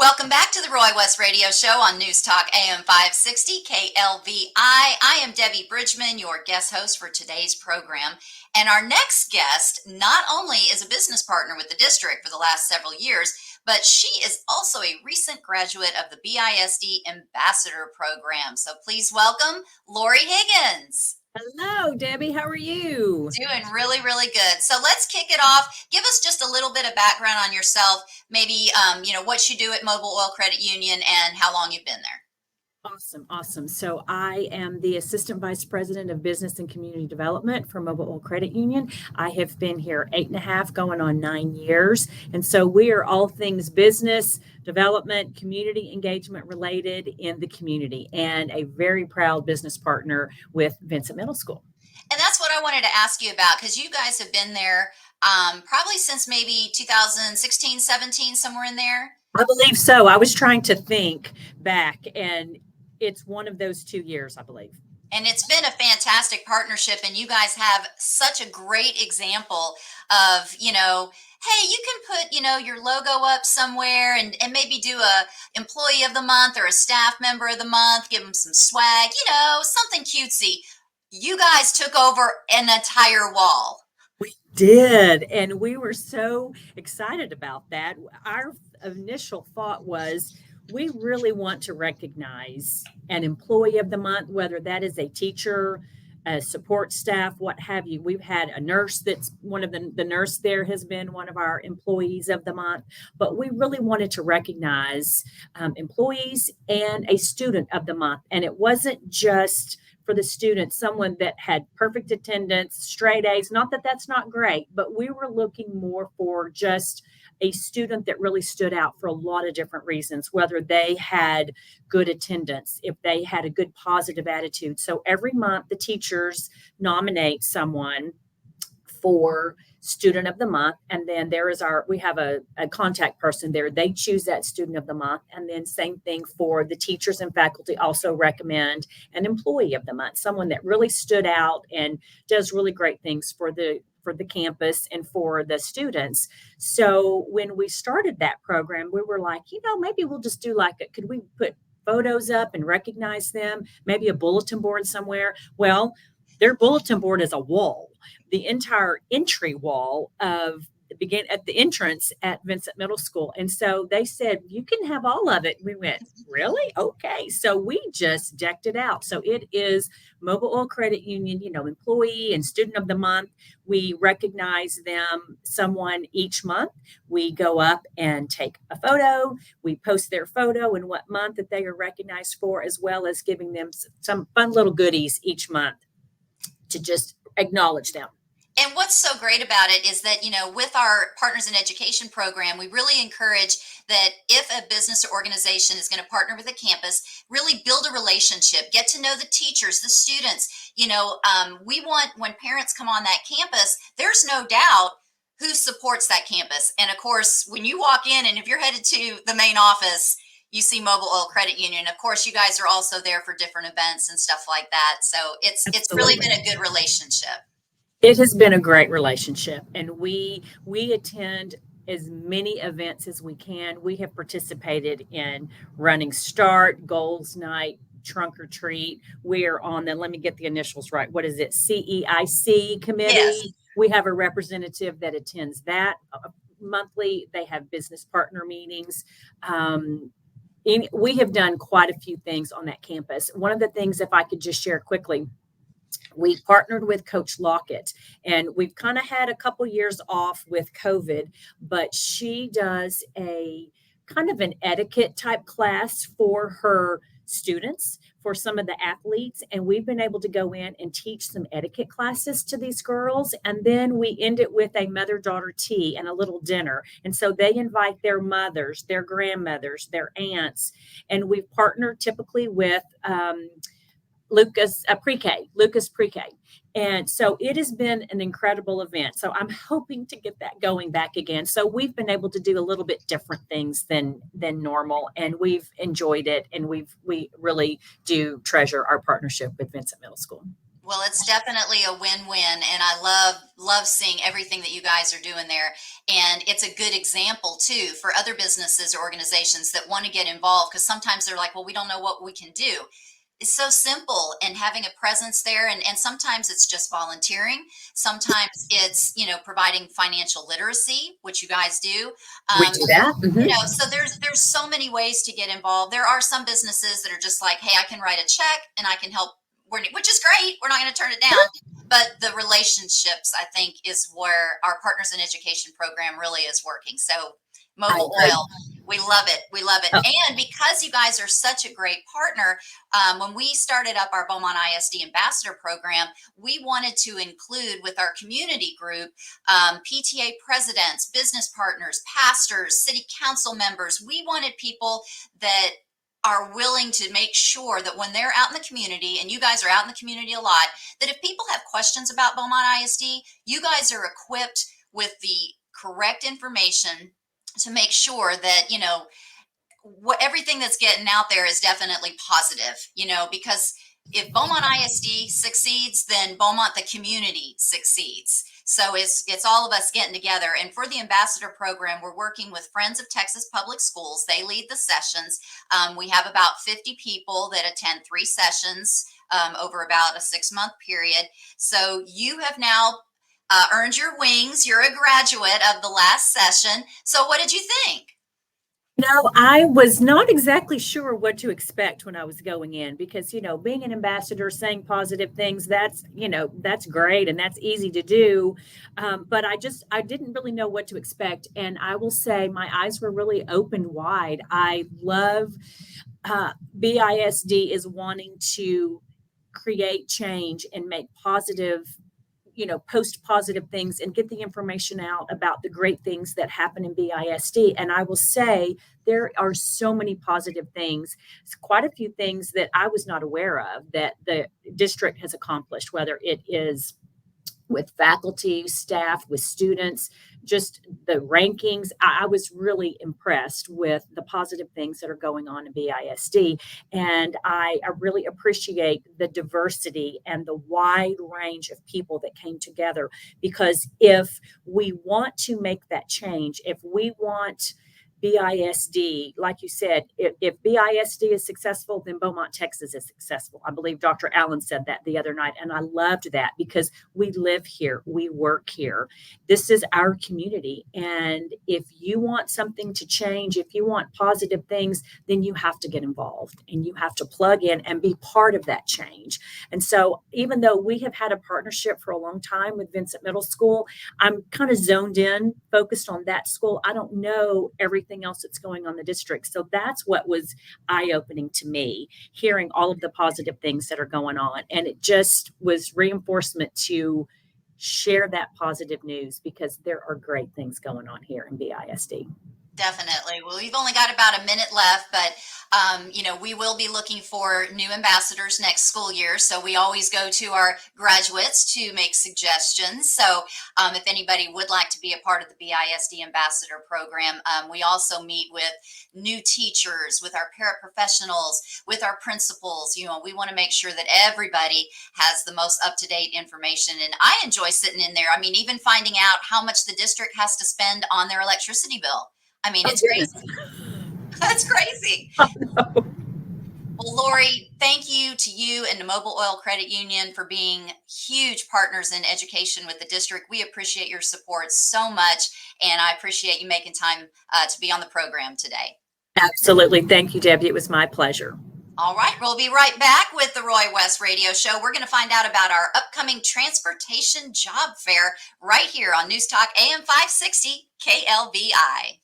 Welcome back to the Roy West Radio Show on News Talk AM 560 KLVI. I am Debbie Bridgeman, your guest host for today's program. And our next guest not only is a business partner with the district for the last several years, but she is also a recent graduate of the BISD Ambassador Program. So please welcome Lori Higgins. Hello, Debbie. How are you? Doing really, really good. So let's kick it off. Give us just a little bit of background on yourself, maybe, what you do at Mobiloil Credit Union and how long you've been there. Awesome. So I am the Assistant Vice President of Business and Community Development for Mobiloil Credit Union. I have been here 8.5, going on 9 years. And so we are all things business development, community engagement related in the community, and a very proud business partner with Vincent Middle School. And that's what I wanted to ask you about, because you guys have been there probably since maybe 2016, 17, somewhere in there. I believe so. I was trying to think back, and it's one of those 2 years, I believe. And it's been a fantastic partnership, and you guys have such a great example of, hey, you can put, your logo up somewhere and maybe do a employee of the month or a staff member of the month, give them some swag, something cutesy. You guys took over an entire wall. We did, and we were so excited about that. Our initial thought was, we really want to recognize an employee of the month, whether that is a teacher, a support staff, what have you. We've had a nurse that's one of the nurse there has been one of our employees of the month, but we really wanted to recognize employees and a student of the month. And it wasn't just for the students, someone that had perfect attendance, straight A's, not that that's not great, but we were looking more for just a student that really stood out for a lot of different reasons, whether they had good attendance, if they had a good positive attitude. So every month the teachers nominate someone for student of the month. And then we have a contact person there. They choose that student of the month. And then same thing for the teachers and faculty also recommend an employee of the month, someone that really stood out and does really great things for the campus and for the students. So when we started that program, we were like, maybe we'll just do could we put photos up and recognize them? Maybe a bulletin board somewhere. Well, their bulletin board is a wall, the entire entry wall at the entrance at Vincent Middle School. And so they said, you can have all of it. We went, really? Okay. So we just decked it out. So it is Mobiloil Credit Union, employee and student of the month. We recognize someone each month. We go up and take a photo. We post their photo and what month that they are recognized for, as well as giving them some fun little goodies each month to just acknowledge them. And what's so great about it is that, with our Partners in Education program, we really encourage that if a business or organization is going to partner with a campus, really build a relationship, get to know the teachers, the students. We want, when parents come on that campus, there's no doubt who supports that campus. And of course, when you walk in and if you're headed to the main office, you see Mobiloil Credit Union. Of course, you guys are also there for different events and stuff like that. So it's really been a good relationship. It has been a great relationship, and we attend as many events as we can. We have participated in Running Start, Goals Night, Trunk or Treat. We are on let me get the initials right. What is it? CEIC committee. Yes. We have a representative that attends that monthly. They have business partner meetings. We have done quite a few things on that campus. One of the things, if I could just share quickly, we partnered with Coach Lockett, and we've kind of had a couple years off with COVID, but she does a kind of an etiquette type class for her students, for some of the athletes. And we've been able to go in and teach some etiquette classes to these girls. And then we end it with a mother-daughter tea and a little dinner. And so they invite their mothers, their grandmothers, their aunts. And we've partnered typically with Lucas Pre-K. And so it has been an incredible event. So I'm hoping to get that going back again. So we've been able to do a little bit different things than normal, and we've enjoyed it. And we really do treasure our partnership with Vincent Middle School. Well, it's definitely a win-win, and I love seeing everything that you guys are doing there. And it's a good example too for other businesses or organizations that want to get involved, because sometimes they're like, well, we don't know what we can do. It's so simple, and having a presence there, and sometimes it's just volunteering. Sometimes it's, providing financial literacy, which you guys do. We Um, do that. so there's so many ways to get involved. There are some businesses that are just like, hey, I can write a check and I can help, which is great. We're not going to turn it down. But the relationships, I think, is where our Partners in Education program really is working. So I Mobile agree. Oil, we love it. We love it. Oh, And because you guys are such a great partner, when we started up our Beaumont ISD Ambassador program, we wanted to include with our community group PTA presidents, business partners, pastors, city council members. We wanted people that are willing to make sure that when they're out in the community, and you guys are out in the community a lot, that if people have questions about Beaumont ISD, you guys are equipped with the correct information to make sure that, what everything that's getting out there is definitely positive, because if Beaumont ISD succeeds, then Beaumont the community succeeds. So it's all of us getting together. And for the ambassador program, we're working with Friends of Texas Public Schools. They lead the sessions. We have about 50 people that attend 3 sessions over about a 6-month period. So you have now earned your wings. You're a graduate of the last session. So what did you think? no, I was not exactly sure what to expect when I was going in because, being an ambassador, saying positive things, that's great and that's easy to do. But I didn't really know what to expect. And I will say my eyes were really opened wide. I love BISD is wanting to create change and make positive, post positive things and get the information out about the great things that happen in BISD. And I will say there are so many positive things. It's quite a few things that I was not aware of that the district has accomplished, whether it is with faculty, staff, with students, just the rankings. I was really impressed with the positive things that are going on in BISD. And I really appreciate the diversity and the wide range of people that came together. Because if we want to make that change, if we want BISD, like you said, if BISD is successful, then Beaumont, Texas is successful. I believe Dr. Allen said that the other night, and I loved that because we live here, we work here. This is our community. And if you want something to change, if you want positive things, then you have to get involved and you have to plug in and be part of that change. And so, even though we have had a partnership for a long time with Vincent Middle School, I'm kind of zoned in, focused on that school. I don't know everything else that's going on in the district. So that's what was eye-opening to me, hearing all of the positive things that are going on. And it just was reinforcement to share that positive news because there are great things going on here in BISD. Definitely. Well, we've only got about a minute left, but we will be looking for new ambassadors next school year. So we always go to our graduates to make suggestions. So if anybody would like to be a part of the BISD ambassador program, we also meet with new teachers, with our paraprofessionals, with our principals. We want to make sure that everybody has the most up-to-date information. And I enjoy sitting in there. I mean, even finding out how much the district has to spend on their electricity bill. I mean, Oh, it's goodness. crazy. That's crazy. Well, Lori, thank you to you and the Mobiloil Credit Union for being huge partners in education with the district. We appreciate your support so much, and I appreciate you making time to be on the program today. Absolutely. Thank you, Debbie. It was my pleasure. All right, we'll be right back with the Roy West Radio Show. We're going to find out about our upcoming transportation job fair right here on News Talk AM 560 KLVI.